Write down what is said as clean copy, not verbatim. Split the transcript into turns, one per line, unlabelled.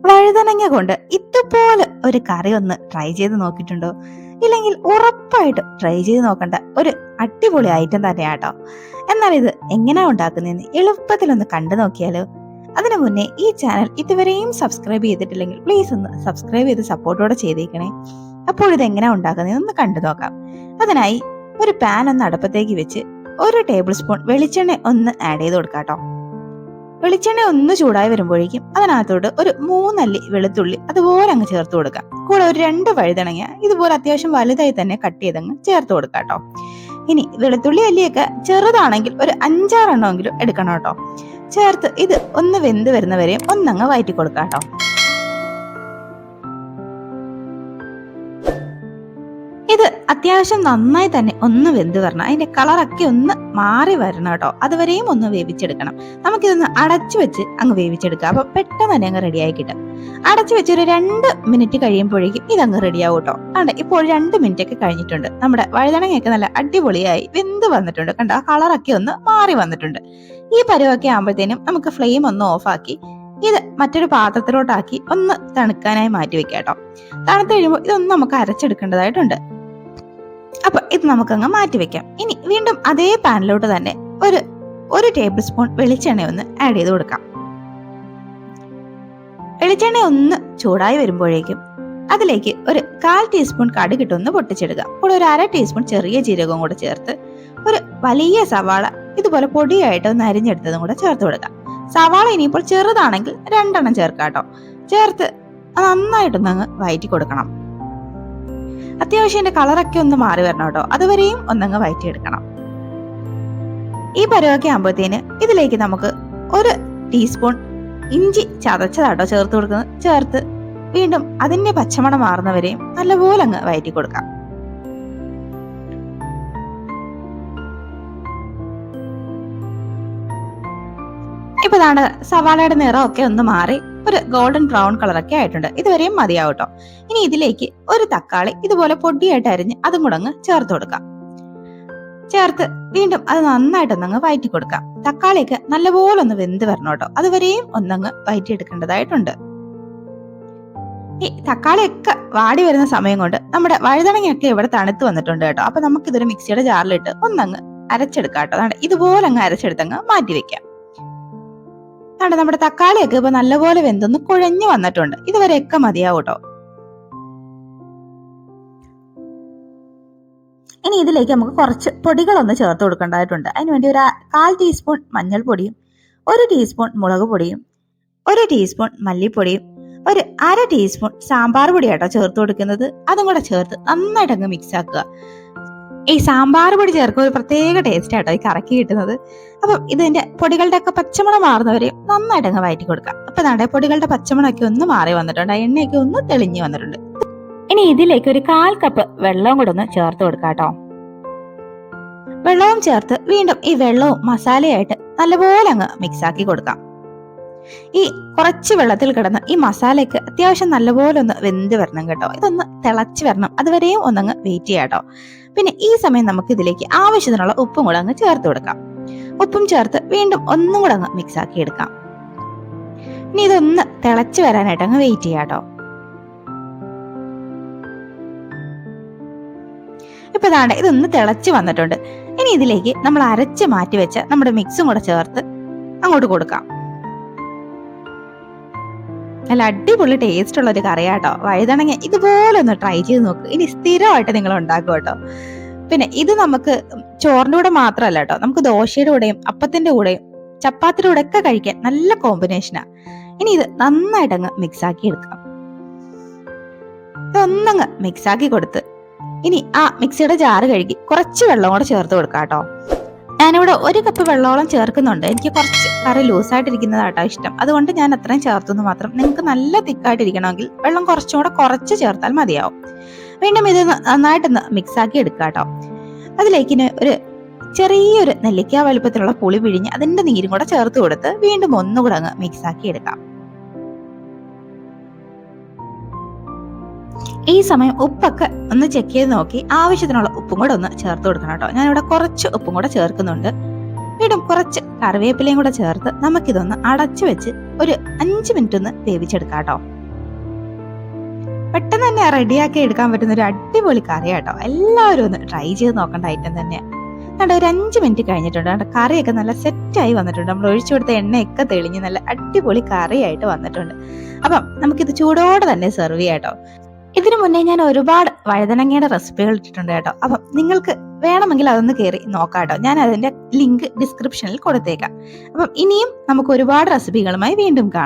വഴുതനങ്ങ കൊണ്ട് ഇതുപോലെ ഒരു കറി ഒന്ന് ട്രൈ ചെയ്ത് നോക്കിയിട്ടുണ്ടോ? ഇല്ലെങ്കിൽ ഉറപ്പായിട്ടും ട്രൈ ചെയ്ത് നോക്കണ്ട ഒരു അടിപൊളി ഐറ്റം തന്നെയാട്ടോ. എന്നാൽ ഇത് എങ്ങനെയാ ഉണ്ടാക്കുന്നതെന്ന് എളുപ്പത്തിലൊന്ന് കണ്ടു നോക്കിയാലോ? അതിനു മുന്നേ ഈ ചാനൽ ഇതുവരെയും സബ്സ്ക്രൈബ് ചെയ്തിട്ടില്ലെങ്കിൽ പ്ലീസ് ഒന്ന് സബ്സ്ക്രൈബ് ചെയ്ത് സപ്പോർട്ടോടെ ചെയ്തേക്കണേ. അപ്പോൾ ഇത് എങ്ങനെയാ ഉണ്ടാക്കുന്നതെന്ന് ഒന്ന് കണ്ടു നോക്കാം. അതിനായി ഒരു പാൻ ഒന്ന് അടുപ്പത്തേക്ക് വെച്ച് 1 ടേബിൾ സ്പൂൺ വെളിച്ചെണ്ണ ഒന്ന് ആഡ് ചെയ്ത് കൊടുക്കാട്ടോ. വെളിച്ചെണ്ണ ഒന്ന് ചൂടായി വരുമ്പോഴേക്കും അതിനകത്തോട്ട് ഒരു 3 അല്ലി വെളുത്തുള്ളി അതുപോലെ അങ്ങ് ചേർത്ത് കൊടുക്കാം. കൂടെ ഒരു 2 വഴുതനങ്ങ ഇതുപോലെ അത്യാവശ്യം വലുതായി തന്നെ കട്ട് ചെയ്തങ്ങ് ചേർത്ത് കൊടുക്കാട്ടോ. ഇനി വെളുത്തുള്ളി അല്ലിയൊക്കെ ചെറുതാണെങ്കിൽ ഒരു 5-6 എണ്ണമെങ്കിലും എടുക്കണം കേട്ടോ. ചേർത്ത് ഇത് ഒന്ന് വെന്ത് വരുന്നവരെയും ഒന്നങ്ങ് വഴറ്റി കൊടുക്കാട്ടോ. ഇത് അത്യാവശ്യം നന്നായി തന്നെ ഒന്ന് വെന്ത് വരണം. അതിന്റെ കളറൊക്കെ ഒന്ന് മാറി വരണം കേട്ടോ. അതുവരെയും ഒന്ന് വേവിച്ചെടുക്കണം. നമുക്കിതൊന്ന് അടച്ചു വെച്ച് അങ്ങ് വേവിച്ചെടുക്കാം. അപ്പൊ പെട്ടെന്ന് തന്നെ അങ്ങ് റെഡിയായി കിട്ടും. അടച്ചു വെച്ച് ഒരു 2 മിനിറ്റ് കഴിയുമ്പോഴേക്കും ഇതങ്ങ് റെഡിയാവും കേട്ടോ. കണ്ട ഇപ്പോൾ 2 മിനിറ്റ് ഒക്കെ കഴിഞ്ഞിട്ടുണ്ട്. നമ്മുടെ വഴുതനങ്ങയൊക്കെ നല്ല അടിപൊളിയായി വെന്ത് വന്നിട്ടുണ്ട്. കണ്ട ആ കളറൊക്കെ ഒന്ന് മാറി വന്നിട്ടുണ്ട്. ഈ പരുവൊക്കെ ആകുമ്പോഴത്തേനും നമുക്ക് ഫ്ലെയിം ഒന്ന് ഓഫാക്കി ഇത് മറ്റൊരു പാത്രത്തിലോട്ടാക്കി ഒന്ന് തണുക്കാനായി മാറ്റി വെക്കാം കേട്ടോ. തണുത്ത് കഴിയുമ്പോൾ ഇതൊന്ന് നമുക്ക് അരച്ചെടുക്കേണ്ടതായിട്ടുണ്ട്. അപ്പൊ ഇത് നമുക്കങ്ങ് മാറ്റി വെക്കാം. ഇനി വീണ്ടും അതേ പാനിലോട്ട് തന്നെ ഒരു ടേബിൾ സ്പൂൺ വെളിച്ചെണ്ണ ഒന്ന് ആഡ് ചെയ്ത് കൊടുക്കാം. വെളിച്ചെണ്ണ ഒന്ന് ചൂടായി വരുമ്പോഴേക്കും അതിലേക്ക് ഒരു 1/4 ടീസ്പൂൺ കടുക് ഇട്ടൊന്ന് പൊട്ടിച്ചെടുക്കാം. കൂടെ ഒരു 1/2 ടീസ്പൂൺ ചെറിയ ജീരകവും കൂടെ ചേർത്ത് ഒരു വലിയ സവാള ഇതുപോലെ പൊടിയായിട്ട് ഒന്ന് അരിഞ്ഞെടുത്തതും കൂടെ ചേർത്ത് കൊടുക്കാം. സവാള ഇനിയിപ്പോൾ ചെറുതാണെങ്കിൽ 2 എണ്ണം ചേർക്കാട്ടോ. ചേർത്ത് നന്നായിട്ടൊന്നങ്ങ് വഴറ്റി കൊടുക്കണം. അത്യാവശ്യം എന്റെ കളറൊക്കെ ഒന്ന് മാറി വരണം കേട്ടോ. അതുവരെയും ഒന്നങ്ങ് വഴറ്റിയെടുക്കണം. ഈ പരുവൊക്കെ ആകുമ്പോഴത്തേന് ഇതിലേക്ക് നമുക്ക് 1 ടീസ്പൂൺ ഇഞ്ചി ചതച്ചതാട്ടോ ചേർത്ത് കൊടുക്കുന്നത്. ചേർത്ത് വീണ്ടും അതിന്റെ പച്ചമണം മാറുന്നവരെയും നല്ലപോലെ അങ്ങ് വഴറ്റി കൊടുക്കാം. ഇപ്പൊ ഇതാണ് സവാളയുടെ നിറമൊക്കെ ഒന്ന് മാറി ഒരു ഗോൾഡൻ ബ്രൗൺ കളറൊക്കെ ആയിട്ടുണ്ട്. ഇതുവരെയും മതിയാവും കേട്ടോ. ഇനി ഇതിലേക്ക് ഒരു തക്കാളി ഇതുപോലെ പൊടിയായിട്ട് അരിഞ്ഞ് അതും കൂടെ അങ്ങ് ചേർത്ത് കൊടുക്കാം. ചേർത്ത് വീണ്ടും അത് നന്നായിട്ടൊന്നങ്ങ് വഴറ്റി കൊടുക്കാം. തക്കാളിയൊക്കെ നല്ലപോലെ ഒന്ന് വെന്ത് വരണം കേട്ടോ. അതുവരെയും ഒന്നങ്ങ് വഴറ്റിയെടുക്കേണ്ടതായിട്ടുണ്ട്. ഈ തക്കാളിയൊക്കെ വാടി വരുന്ന സമയം കൊണ്ട് നമ്മുടെ വഴുതനങ്ങയൊക്കെ ഇവിടെ തണുത്ത് വന്നിട്ടുണ്ട് കേട്ടോ. അപ്പൊ നമുക്കിതൊരു മിക്സിയുടെ ജാറിലിട്ട് ഒന്നങ്ങ് അരച്ചെടുക്കാം കേട്ടോ. ഇതുപോലെ അങ്ങ് അരച്ചെടുത്തങ്ങ് മാറ്റി വെക്കാം. നമ്മുടെ തക്കാളിയൊക്കെ ഇപ്പൊ നല്ലപോലെ വെന്തൊന്ന് കുഴഞ്ഞു വന്നിട്ടുണ്ട്. ഇതുവരെയൊക്കെ മതിയാവും കേട്ടോ. ഇനി ഇതിലേക്ക് നമുക്ക് കുറച്ച് പൊടികളൊന്ന് ചേർത്ത് കൊടുക്കേണ്ടതായിട്ടുണ്ട്. അതിനുവേണ്ടി ഒരു 1/4 ടീസ്പൂൺ മഞ്ഞൾപ്പൊടിയും 1 ടീസ്പൂൺ മുളക് പൊടിയും 1 ടീസ്പൂൺ മല്ലിപ്പൊടിയും 1/2 ടീസ്പൂൺ സാമ്പാർ പൊടിയാട്ടോ ചേർത്ത് കൊടുക്കുന്നത്. അതും കൂടെ ചേർത്ത് നന്നായിട്ട് അങ്ങ് മിക്സ് ആക്കുക. ഈ സാമ്പാർ പൊടി ചേർക്കുക ഒരു പ്രത്യേക ടേസ്റ്റ് ആട്ടോ ഈ കറക്കി കിട്ടുന്നത്. അപ്പം ഇതിന്റെ പൊടികളുടെ ഒക്കെ പച്ചമണം മാറുന്നവരെയും നന്നായിട്ട് അങ്ങ് വഴറ്റി കൊടുക്കാം. അപ്പൊ നമ്മുടെ പൊടികളുടെ പച്ചമണമൊക്കെ ഒന്ന് മാറി വന്നിട്ടുണ്ട്. എണ്ണയൊക്കെ ഒന്ന് തെളിഞ്ഞു വന്നിട്ടുണ്ട്. ഇനി ഇതിലേക്ക് ഒരു 1/4 കപ്പ് വെള്ളവും കൂടെ ഒന്ന് ചേർത്ത് കൊടുക്കാം കേട്ടോ. വെള്ളവും ചേർത്ത് വീണ്ടും ഈ വെള്ളവും മസാലയായിട്ട് നല്ലപോലെ അങ്ങ് മിക്സ് ആക്കി കൊടുക്കാം. ഈ കുറച്ച് വെള്ളത്തിൽ കിടന്ന് ഈ മസാലയൊക്കെ അത്യാവശ്യം നല്ലപോലെ ഒന്ന് വെന്ത് വരണം കേട്ടോ. ഇതൊന്ന് തിളച്ച് വരണം. അതുവരെയും ഒന്നങ്ങ് വെയിറ്റ് ചെയ്യാം കേട്ടോ. പിന്നെ ഈ സമയം നമുക്ക് ഇതിലേക്ക് ആവശ്യത്തിനുള്ള ഉപ്പും കൂടെ അങ്ങ് ചേർത്ത് കൊടുക്കാം. ഉപ്പും ചേർത്ത് വീണ്ടും ഒന്നും കൂടെ അങ്ങ് മിക്സ് ആക്കി എടുക്കാം. ഇനി ഇതൊന്ന് തിളച്ച് വരാനായിട്ട് അങ്ങ് വെയിറ്റ് ചെയ്യാം കേട്ടോ. ഇപ്പൊ ഇതൊന്ന് തിളച്ച് വന്നിട്ടുണ്ട്. ഇനി ഇതിലേക്ക് നമ്മൾ അരച്ച് മാറ്റി വെച്ച നമ്മുടെ മിക്സും കൂടെ ചേർത്ത് അങ്ങോട്ട് കൊടുക്കാം. നല്ല അടിപൊളി ടേസ്റ്റ് ഉള്ള ഒരു കറിയാട്ടോ. വഴുതനങ്ങ ഇതുപോലെ ഒന്ന് ട്രൈ ചെയ്ത് നോക്ക്. ഇനി സ്ഥിരമായിട്ട് നിങ്ങൾ ഉണ്ടാക്കും കേട്ടോ. പിന്നെ ഇത് നമുക്ക് ചോറിന്റെ കൂടെ മാത്രമല്ല കേട്ടോ, നമുക്ക് ദോശയുടെ കൂടെയും അപ്പത്തിന്റെ കൂടെയും ചപ്പാത്തിയുടെ കൂടെ ഒക്കെ കഴിക്കാൻ നല്ല കോമ്പിനേഷനാ. ഇനി ഇത് നന്നായിട്ട് അങ്ങ് മിക്സ് ആക്കി എടുക്കാം. ഇതൊന്നങ്ങ് മിക്സ് ആക്കി കൊടുത്ത് ഇനി ആ മിക്സിയുടെ ജാറ് കഴുകി കുറച്ച് വെള്ളം കൂടെ ചേർത്ത് കൊടുക്കാം കേട്ടോ. ഞാനിവിടെ 1 കപ്പ് വെള്ളത്തോളം ചേർക്കുന്നുണ്ട്. എനിക്ക് കുറച്ച് കറി ലൂസായിട്ടിരിക്കുന്നതാട്ടോ ഇഷ്ടം. അതുകൊണ്ട് ഞാൻ അത്രയും ചേർത്തെന്ന് മാത്രം. നിങ്ങൾക്ക് നല്ല തിക്കായിട്ടിരിക്കണമെങ്കിൽ വെള്ളം കുറച്ചുകൂടെ കുറച്ച് ചേർത്താൽ മതിയാവും. വീണ്ടും ഇത് നന്നായിട്ടൊന്ന് മിക്സ് ആക്കി എടുക്കുക കേട്ടോ. അതിലേക്ക് ഒരു ചെറിയൊരു നെല്ലിക്ക വലുപ്പത്തിലുള്ള പുളി പിഴിഞ്ഞ് അതിന്റെ നീരും കൂടെ ചേർത്ത് കൊടുത്ത് വീണ്ടും ഒന്നുകൂടെ അങ്ങ് മിക്സ് ആക്കി എടുക്കാം. ഈ സമയം ഉപ്പൊക്കെ ഒന്ന് ചെക്ക് ചെയ്ത് നോക്കി ആവശ്യത്തിനുള്ള ഉപ്പും കൂടെ ഒന്ന് ചേർത്ത് കൊടുക്കണം കേട്ടോ. ഞാനിവിടെ കുറച്ച് ഉപ്പും കൂടെ ചേർക്കുന്നുണ്ട്. പിന്നീടും കുറച്ച് കറിവേപ്പിലയും കൂടെ ചേർത്ത് നമുക്കിതൊന്ന് അടച്ചു വെച്ച് ഒരു 5 മിനിറ്റ് ഒന്ന് വേവിച്ചെടുക്കാം കേട്ടോ. പെട്ടെന്ന് തന്നെ റെഡിയാക്കി എടുക്കാൻ പറ്റുന്ന ഒരു അടിപൊളി കറിയാട്ടോ. എല്ലാവരും ഒന്ന് ട്രൈ ചെയ്ത് നോക്കേണ്ട ഐറ്റം തന്നെയാണ്. കണ്ടോ, ഒരു 5 മിനിറ്റ് കഴിഞ്ഞിട്ടുണ്ട്. കണ്ടോ, കറിയൊക്കെ നല്ല സെറ്റായി വന്നിട്ടുണ്ട്. നമ്മൾ ഒഴിച്ചു കൊടുത്ത എണ്ണയൊക്കെ തെളിഞ്ഞ് നല്ല അടിപൊളി കറിയായിട്ട് വന്നിട്ടുണ്ട്. അപ്പം നമുക്കിത് ചൂടോടെ തന്നെ സെർവ് ചെയ്യാം കേട്ടോ. ഇതിനു മുന്നേ ഞാൻ ഒരുപാട് വഴുതനങ്ങയുടെ റെസിപ്പികൾ ഇട്ടിട്ടുണ്ട് കേട്ടോ. അപ്പം നിങ്ങൾക്ക് വേണമെങ്കിൽ അതൊന്ന് കയറി നോക്കാം കേട്ടോ. ഞാൻ അതിന്റെ ലിങ്ക് ഡിസ്ക്രിപ്ഷനിൽ കൊടുത്തേക്കാം. അപ്പം ഇനിയും നമുക്ക് ഒരുപാട് റെസിപ്പികളുമായി വീണ്ടും കാണാം.